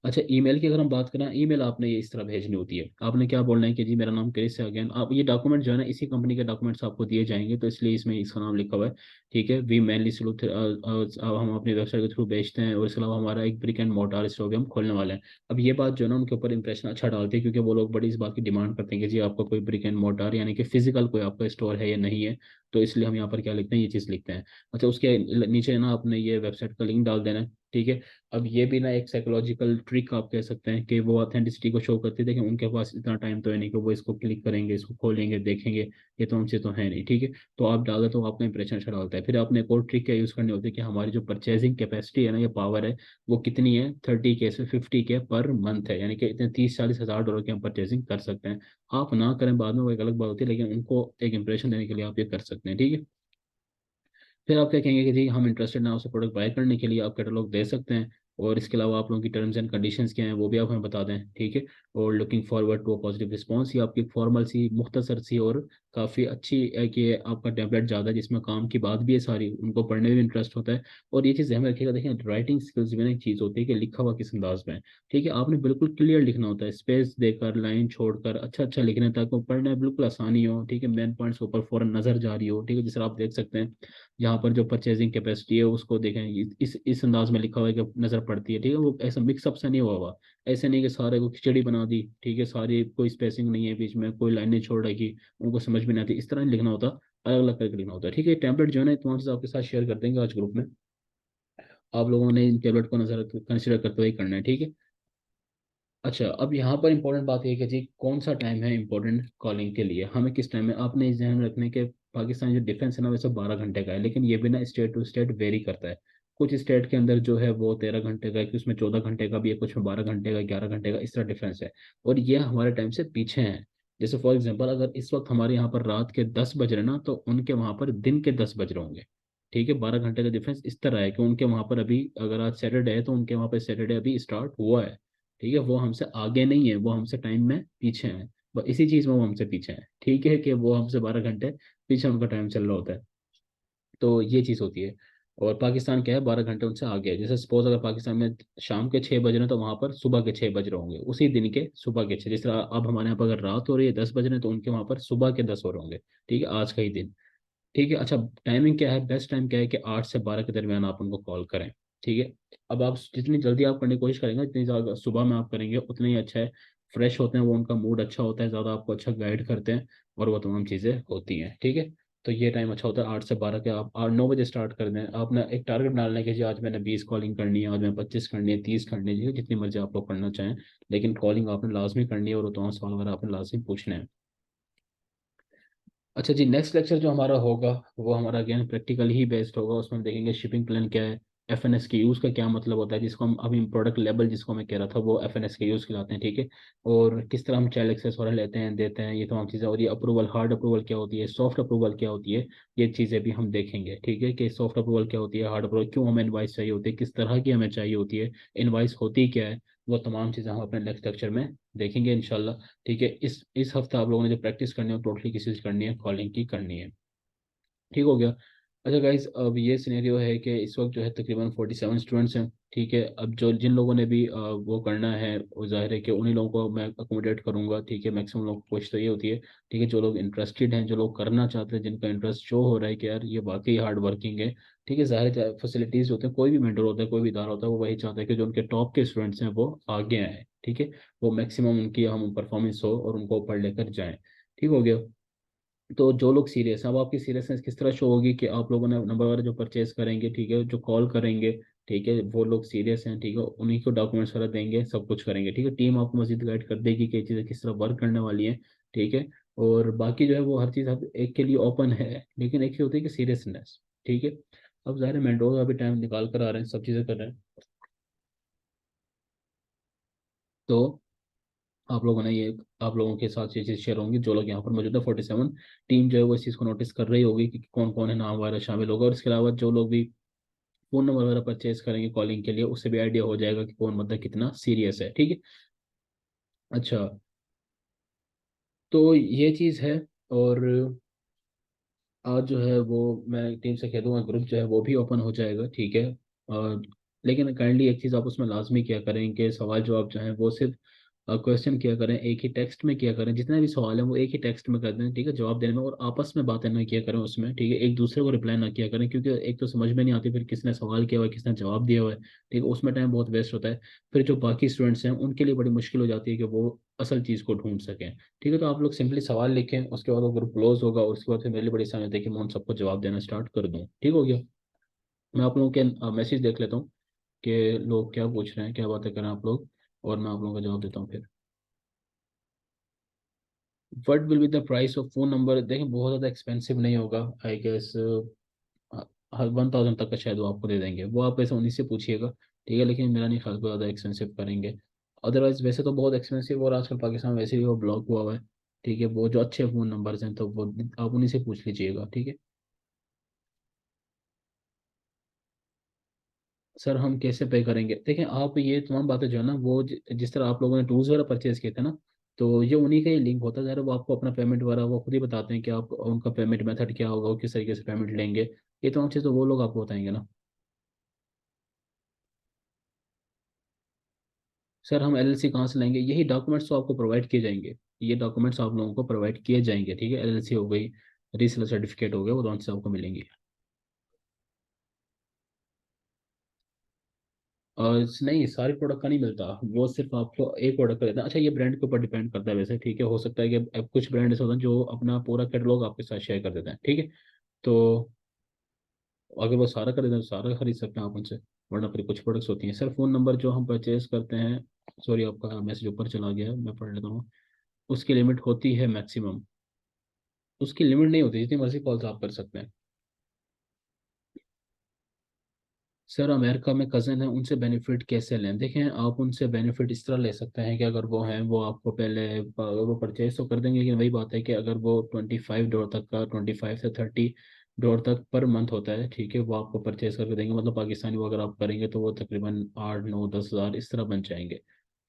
अच्छा, ईमेल की अगर हम बात करें, ईमेल आपने ये इस तरह भेजनी होती है। आपने क्या बोलना है कि जी मेरा नाम क्रिस है, अगेन आप ये डॉक्यूमेंट जो है ना इसी कंपनी के डॉक्यूमेंट्स आपको दिए जाएंगे, तो इसलिए इसमें इसका नाम लिखा हुआ है। ठीक है, वी मेनली सलूट हम अपनी वेबसाइट के थ्रू बेचते हैं, और इसके अलावा हमारा एक ब्रिक एंड मोर्टार स्टोर भी हम खोलने वाले हैं। अब ये बात जो है ना उनके ऊपर इंप्रेशन अच्छा डालती है, क्योंकि वो लोग बड़ी इस बात की डिमांड करते हैं कि जी आपका कोई ब्रिक एंड मोर्टार यानी कि फिजिकल कोई आपका स्टोर है या नहीं है। तो इसलिए हम यहाँ पर क्या लिखते हैं, ये चीज़ लिखते हैं। अच्छा, उसके नीचे ना आपने ये वेबसाइट का लिंक डाल देना है। ठीक है, अब ये भी ना एक साइकोलॉजिकल ट्रिक आप कह सकते हैं कि वो ऑथेंटिसिटी को शो करती है। देखिए उनके पास इतना टाइम तो है नहीं कि वो इसको क्लिक करेंगे, इसको खोलेंगे, देखेंगे, ये तो उनसे तो है नहीं। ठीक है, तो आप डालें तो आपका इंप्रेशन अच्छा डालता है। फिर आपने एक और ट्रिक क्या यूज़ करनी होती है कि हमारी जो परचेजिंग कैपेसिटी है ना, ये पावर है, वो कितनी है, 30K से 50K पर मंथ है, यानी कि इतने 30-40 हज़ार डॉलर की हम परचेजिंग कर सकते हैं। आप ना करें बाद में वो एक अलग बात होती है, लेकिन उनको एक इंप्रेशन देने के लिए आप ये कर सकते हैं। ठीक है, फिर आप क्या कहेंगे कि जी हम इंटरेस्टेड ना उसे प्रोडक्ट बाय करने के लिए आप कैटलॉग दे सकते हैं, और इसके अलावा आप लोगों की टर्म्स एंड कंडीशंस क्या हैं वो भी आप हमें बता दें। ठीक है, और looking forward to a positive response, ये आपकी फॉर्मल सी मुख्तसर सी और काफ़ी अच्छी है कि आपका टैबलेट ज़्यादा है जिसमें काम की बात भी है सारी, उनको पढ़ने में भी इंटरेस्ट होता है। और ये चीज़ ध्यान में रखिएगा, देखिए राइटिंग स्किल्स में ना एक चीज़ होती है कि लिखा हुआ किस अंदाज में है। ठीक है, आपने बिल्कुल क्लियर लिखना होता है, स्पेस देकर लाइन छोड़कर अच्छा अच्छा लिखना है, ताकि वो पढ़ने में बिल्कुल आसानी हो। ठीक है, मेन पॉइंट्स ऊपर फौरन नजर जा रही हो। ठीक है, जिस तरह आप देख सकते हैं यहाँ पर जो परचेजिंग कैपेसिटी है उसको देखें, इस अंदाज में लिखा हुआ है कि नजर पड़ती है। ठीक है, वो ऐसा मिक्सअप से नहीं हुआ हुआ, ऐसे नहीं कि सारे को खिचड़ी बना दी। ठीक है, सारी कोई स्पेसिंग नहीं है बीच में, कोई लाइनें छोड़ रखी, उनको समझ में नहीं आती, इस तरह नहीं लिखना होता, अलग अलग करके लिखना होता है। ठीक है, टेम्पलेट जो है ना तुम्हारे साथ आपके साथ शेयर कर देंगे आज ग्रुप में, आप लोगों ने इन टेम्पलेट को नजर कंसिडर करते हुए ही करना है। ठीक है। अच्छा, अब यहाँ पर इंपॉर्टेंट बात यह है कि जी कौन सा टाइम है इंपॉर्टेंट कॉलिंग के लिए, हमें किस टाइम में, आपने इस ध्यान में रखने के पाकिस्तान जो डिफेंस है ना वैसे 12 घंटे का है, लेकिन ये भी ना स्टेट टू स्टेट वेरी करता है। कुछ स्टेट के अंदर जो है वो 13 घंटे का है, कुछ में 14 घंटे का भी है, कुछ में 12 घंटे का, 11 घंटे का, इस तरह डिफरेंस है। और ये हमारे टाइम से पीछे हैं। जैसे फॉर एग्जाम्पल अगर इस वक्त हमारे यहाँ पर रात के 10 बज रहे ना, तो उनके वहाँ पर दिन के 10 बज रहे होंगे। ठीक है, 12 घंटे का डिफरेंस इस तरह है कि उनके वहाँ पर अभी, अगर आज सैटरडे है तो उनके वहाँ पर सैटरडे अभी स्टार्ट हुआ है। ठीक है, वो हमसे आगे नहीं है, वो हमसे टाइम में पीछे हैं। बस इसी चीज़ में वो हमसे पीछे हैं, ठीक है, कि वो हमसे 12 घंटे पीछे उनका टाइम चल रहा होता है। तो ये चीज़ होती है। और पाकिस्तान क्या है, 12 घंटे उनसे आगे है। जैसे सपोज अगर पाकिस्तान में शाम के 6 बज रहे हैं तो वहाँ पर सुबह के 6 बज रहे होंगे, उसी दिन के सुबह के 6। जिस तरह अब हमारे यहाँ पर अगर रात हो रही है 10 बज रहे हैं, तो उनके वहाँ पर सुबह के 10 हो रहे होंगे। ठीक है, आज का ही दिन। ठीक है, अच्छा, टाइमिंग क्या है, बेस्ट टाइम क्या है कि 8 से 12 के दरमियान आप उनको कॉल करें। ठीक है, अब आप जितनी जल्दी आप करने की कोशिश करेंगे, जितनी ज़्यादा सुबह में आप करेंगे उतना ही अच्छा है। फ्रेश होते हैं वो, उनका मूड अच्छा होता है, ज़्यादा आपको अच्छा गाइड करते हैं, और वो तमाम चीज़ें होती हैं। ठीक है, तो ये टाइम अच्छा होता है 8 से 12 के। आप 8-9 बजे स्टार्ट कर दें। आपने एक टारगेट डालना है कि जी आज मैंने 20 कॉलिंग करनी है, आज मैं 25 करनी है, 30 करनी है, जी जितनी मर्जी आप लोग करना चाहें। लेकिन कॉलिंग आपने लाजमी करनी है, और वो तमाम सवाल वगैरह आपने लाजमी पूछने हैं। अच्छा जी, नेक्स्ट लेक्चर जो हमारा होगा वो हमारा अगेन प्रैक्टिकल ही बेस्ड होगा। उसमें हम देखेंगे शिपिंग प्लान क्या है, एफएनएस के यूज़ का क्या मतलब होता है, जिसको हम अभी प्रोडक्ट लेवल जिसको मैं कह रहा था वो एफएनएस के यूज़ कहलाते हैं। ठीक है, और किस तरह हम चाइल्ड एक्सेस वगैरह लेते हैं, देते हैं, ये तमाम चीज़ें। और ये अप्रूवल, हार्ड अप्रूवल क्या होती है, सॉफ्ट अप्रूवल क्या होती है, ये चीज़ें भी हम देखेंगे। ठीक है, कि सॉफ्ट अप्रूवल क्या होती है, हार्ड अप्रूवल क्यों हमें इनवाइस चाहिए होती है, किस तरह की हमें चाहिए होती है, इनवाइस होती क्या है, वो तमाम चीज़ें हम अपने नेक्स्ट लेक्चर में देखेंगे इंशाल्लाह। ठीक है, इस हफ्ते आप लोगों ने जो प्रैक्टिस करनी है टोटली किसी चीज़ करनी है, कॉलिंग की करनी है। ठीक हो गया। अच्छा गाइस, अब ये सिनेरियो है कि इस वक्त जो है तकरीबन 47 स्टूडेंट्स हैं। ठीक है, अब जो जिन लोगों ने भी वो करना है, वो जाहिर है कि उन्हीं लोगों को मैं अकोमोडेट करूंगा। ठीक है, मैक्सिमम लोगों को कोशिश तो ये होती है। ठीक है, जो लोग इंटरेस्टेड हैं, जो लोग करना चाहते हैं, जिनका इंटरेस्ट शो हो रहा है कि यार ये वाकई हार्ड वर्किंग है। ठीक है, जाहिर है फैसिलिटीज़ होते हैं, कोई भी मेंटर होता है, कोई भी इदारा होता है, वो वही चाहता है कि जो उनके टॉप के स्टूडेंट्स हैं वो आगे आए। ठीक है, वो मैक्सिमम उनकी हम परफॉर्मेंस हो और उनको ऊपर लेकर जाएं। ठीक हो गया। तो जो लोग सीरियस हैं, अब आपकी सीरियसनेस किस तरह शो होगी कि आप लोगों ने नंबर वगैरह जो परचेज करेंगे, ठीक है, जो कॉल करेंगे, ठीक है, वो लोग सीरियस हैं। ठीक है, उन्हीं को डॉक्यूमेंट्स वगैरह देंगे, सब कुछ करेंगे। ठीक है, टीम आपको मजीद गाइड कर देगी कि ये चीज़ें किस तरह वर्क करने वाली हैं। ठीक है, और बाकी जो है वो हर चीज़ अब एक के लिए ओपन है, लेकिन एक ही होती है कि सीरियसनेस। ठीक है, अब ज़ाहिर है मेंटोर अभी टाइम निकाल कर आ रहे हैं, सब चीज़ें कर रहे हैं। तो आप लोगों ने ये, आप लोगों के साथ ये चीज़ शेयर होंगी, जो लोग यहाँ पर मौजूद है 47 टीम जो है वो इस चीज़ को नोटिस कर रही होगी कि कौन कौन है, नाम वगैरह शामिल होगा। और इसके अलावा जो लोग भी फ़ोन नंबर वगैरह परचेज करेंगे कॉलिंग के लिए, उससे भी आइडिया हो जाएगा कि कौन बंदा कितना सीरियस है। ठीक है, अच्छा, तो ये चीज़ है। और आज जो है वो मैं टीम से कह दूंगा, ग्रुप जो है वो भी ओपन हो जाएगा। ठीक है, और लेकिन काइंडली एक चीज़ आप उसमें लाजमी किया करें कि सवाल जवाब जो है वो सिर्फ क्वेश्चन किया करें, एक ही टेक्स्ट में किया करें। जितने भी सवाल हैं वो एक ही टेक्स्ट में कर दें, ठीक है, जवाब देने में, और आपस में बातें ना किया करें उसमें। ठीक है, एक दूसरे को रिप्लाई ना किया करें, क्योंकि एक तो समझ में नहीं आती फिर किसने सवाल किया हुआ है, किसने जवाब दिया हुआ है। ठीक है, उसमें टाइम बहुत वेस्ट होता है। फिर जो बाकी स्टूडेंट्स हैं उनके लिए बड़ी मुश्किल हो जाती है कि वो असल चीज़ को ढूंढ सकें। ठीक है, तो आप लोग सिंपली सवाल लिखें, उसके बाद वो ग्रुप क्लोज होगा, और उसके बाद फिर मेरे लिए बड़ी आसानी होती है कि मैं उन सबको जवाब देना स्टार्ट कर दूँ। ठीक हो गया। मैं आप लोगों के मैसेज देख लेता हूँ कि लोग क्या पूछ रहे हैं, क्या बातें करें आप लोग, और मैं आप लोगों का जवाब देता हूँ फिर। What will be the price of phone number? देखें, बहुत ज़्यादा एक्सपेंसिव नहीं होगा, आई गेस 1000 तक का शायद वो आपको दे देंगे। वो आप वैसे उन्हीं से पूछिएगा। ठीक है, लेकिन मेरा नहीं ख्याल को ज़्यादा एक्सपेंसिव करेंगे। अदरवाइज वैसे तो बहुत एक्सपेंसिव, और आजकल पाकिस्तान में वैसे भी वो ब्लॉक हुआ हुआ है। ठीक है, वो जो अच्छे फ़ोन नंबर्स हैं तो वो आप उन्हीं से पूछ लीजिएगा। ठीक है, सर हम कैसे पे करेंगे? देखें, आप ये तमाम बातें जो है ना, वो जिस तरह आप लोगों ने टूल्स वगैरह परचेज किए थे ना, तो ये उन्हीं का ही लिंक होता है। ज़रा वो आपको अपना पेमेंट वगैरह वो खुद ही बताते हैं कि आप उनका पेमेंट मेथड क्या होगा, वो किस तरीके से पेमेंट लेंगे। ये तमाम चीज़ तो वो लोग आपको बताएंगे ना। सर हम एलएलसी कहाँ से लाएंगे? यही डॉक्यूमेंट्स तो आपको प्रोवाइड किए जाएंगे। ये डॉक्यूमेंट्स आप लोगों को प्रोवाइड किए जाएंगे। ठीक है, एलएलसी हो गई, रीसेलर सर्टिफिकेट हो गया, वो दोनों से आपको मिलेंगी। और नहीं, सारे प्रोडक्ट का नहीं मिलता, वो सिर्फ आपको एक प्रोडक्ट का देता है। अच्छा, ये ब्रांड के ऊपर डिपेंड करता है वैसे। ठीक है, हो सकता है कि अब कुछ ब्रांड ऐसे होते हैं जो अपना पूरा कैटलॉग आपके साथ शेयर कर देते हैं। ठीक है, तो अगर वो सारा कर देते हैं तो सारा खरीद सकते हैं आप उनसे, वरना फिर कुछ प्रोडक्ट्स होती हैं। सर फ़ोन नंबर जो हम परचेज करते हैं, सॉरी आपका मैसेज ऊपर चला गया है, मैं पढ़ लेता हूँ। उसकी लिमिट होती है मैक्सिमम, उसकी लिमिट नहीं होती, जितनी मर्जी कॉल्स आप कर सकते हैं। सर अमेरिका में कज़न है, उनसे बेनिफिट कैसे लें? देखें, आप उनसे बेनिफिट इस तरह ले सकते हैं कि अगर वो हैं, वो आपको पहले वो परचेज तो कर देंगे, लेकिन वही बात है कि अगर वो $25 तक का, 25 से 30 डॉलर तक पर मंथ होता है, ठीक है, वो आपको परचेज करके देंगे। मतलब पाकिस्तानी वो अगर आप करेंगे तो वो तकरीबन 8 9 10 हज़ार इस तरह बन जाएंगे।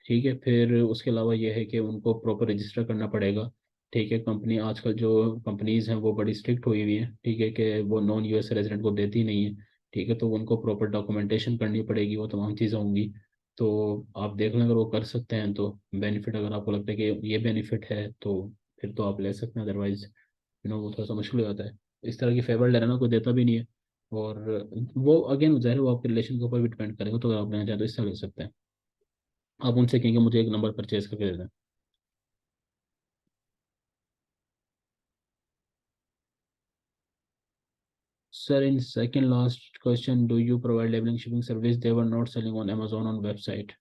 ठीक है, फिर उसके अलावा ये है कि उनको प्रॉपर रजिस्टर करना पड़ेगा। ठीक है, कंपनी आजकल जो कंपनीज हैं वो बड़ी स्ट्रिक्ट हुई हुई हैं, ठीक है, कि वो नॉन यूएस रेजिडेंट को देती नहीं है। ठीक है, तो उनको प्रॉपर डॉक्यूमेंटेशन करनी पड़ेगी, वो तमाम चीज़ें होंगी। तो आप देख लें, अगर वो कर सकते हैं तो बेनिफिट, अगर आपको लगता है कि ये बेनिफिट है तो फिर तो आप ले सकते हैं, अदरवाइज वो थोड़ा सा मुश्किल हो जाता है। इस तरह की फेवर ले रहा ना, कोई देता भी नहीं है। और वो अगेन ज़ाहिर है वो आपके रिलेशन के ऊपर भी डिपेंड करेगा, तो अगर आप लेना चाहें तो इस तरह ले सकते हैं। आप उनसे कहेंगे मुझे एक नंबर परचेज करके दे दें। Sir, in second last question, do you provide labeling shipping service? They were not selling on Amazon on website.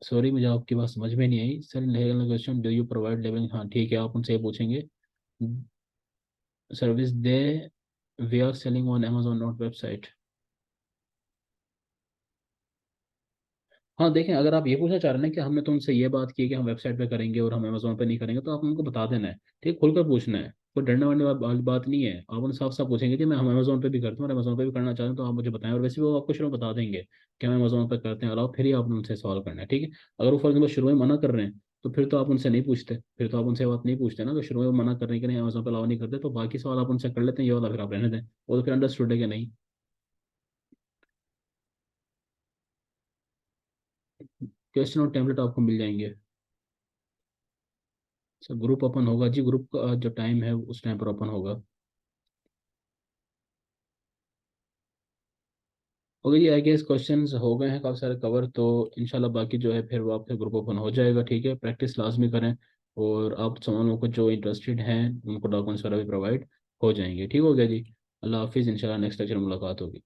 Sorry, मुझे आपकी बात समझ में नहीं आई sir. In question, do you provide labeling, हाँ ठीक है, आप उनसे ये पूछेंगे। Service they we are selling on Amazon not website. हाँ देखें, अगर आप ये पूछना चाह रहे हैं कि हमने तो उनसे ये बात की है कि हम वेबसाइट पे करेंगे और हम अमेजोन पे नहीं करेंगे, तो आप उनको बता देना है। ठीक, खुलकर पूछना है, कोई डरने वाली वाली बात नहीं है। आप उन साफ साफ पूछेंगे कि मैं हम अमेजोन पे भी करते हैं और अमेजोन पे भी करना चाहते हैं, तो आप मुझे बताएं। और वैसे भी वो आपको शुरू में बता देंगे कि हम अमेजोन पे करते हैं, और फिर ही आपने उनसे सवाल करना है। ठीक है, अगर वो फॉर एग्जाम्पल शुरू में मना कर रहे हैं तो फिर तो आप उनसे नहीं पूछते, फिर तो आप उनसे बात नहीं पूछते ना। तो शुरू में वो मना कर रहे हैं कि नहीं अमेजोन पे अलाउ नहीं करते, तो बाकी सवाल आप उनसे कर लेते हैं, ये वाला फिर आप रहने दें, वो तो फिर अंडरस्टूड है कि नहीं। क्वेश्चन और टेम्पलेट आपको मिल जाएंगे। सर ग्रुप ओपन होगा जी, ग्रुप का जो टाइम है उस टाइम पर ओपन होगा। ओके जी, आई गेस क्वेश्चंस हो गए हैं काफ़ी सारे कवर, तो इंशाल्लाह बाकी जो है फिर वो आपके ग्रुप ओपन हो जाएगा। ठीक है, प्रैक्टिस लाजमी करें। और आप सामानों को जो इंटरेस्टेड हैं उनको डॉक्यूमेंट्स वगैरह भी प्रोवाइड हो जाएंगे। ठीक हो गया जी। अल्लाह हाफिज़, इंशाल्लाह नेक्स्ट लेक्चर मुलाकात होगी।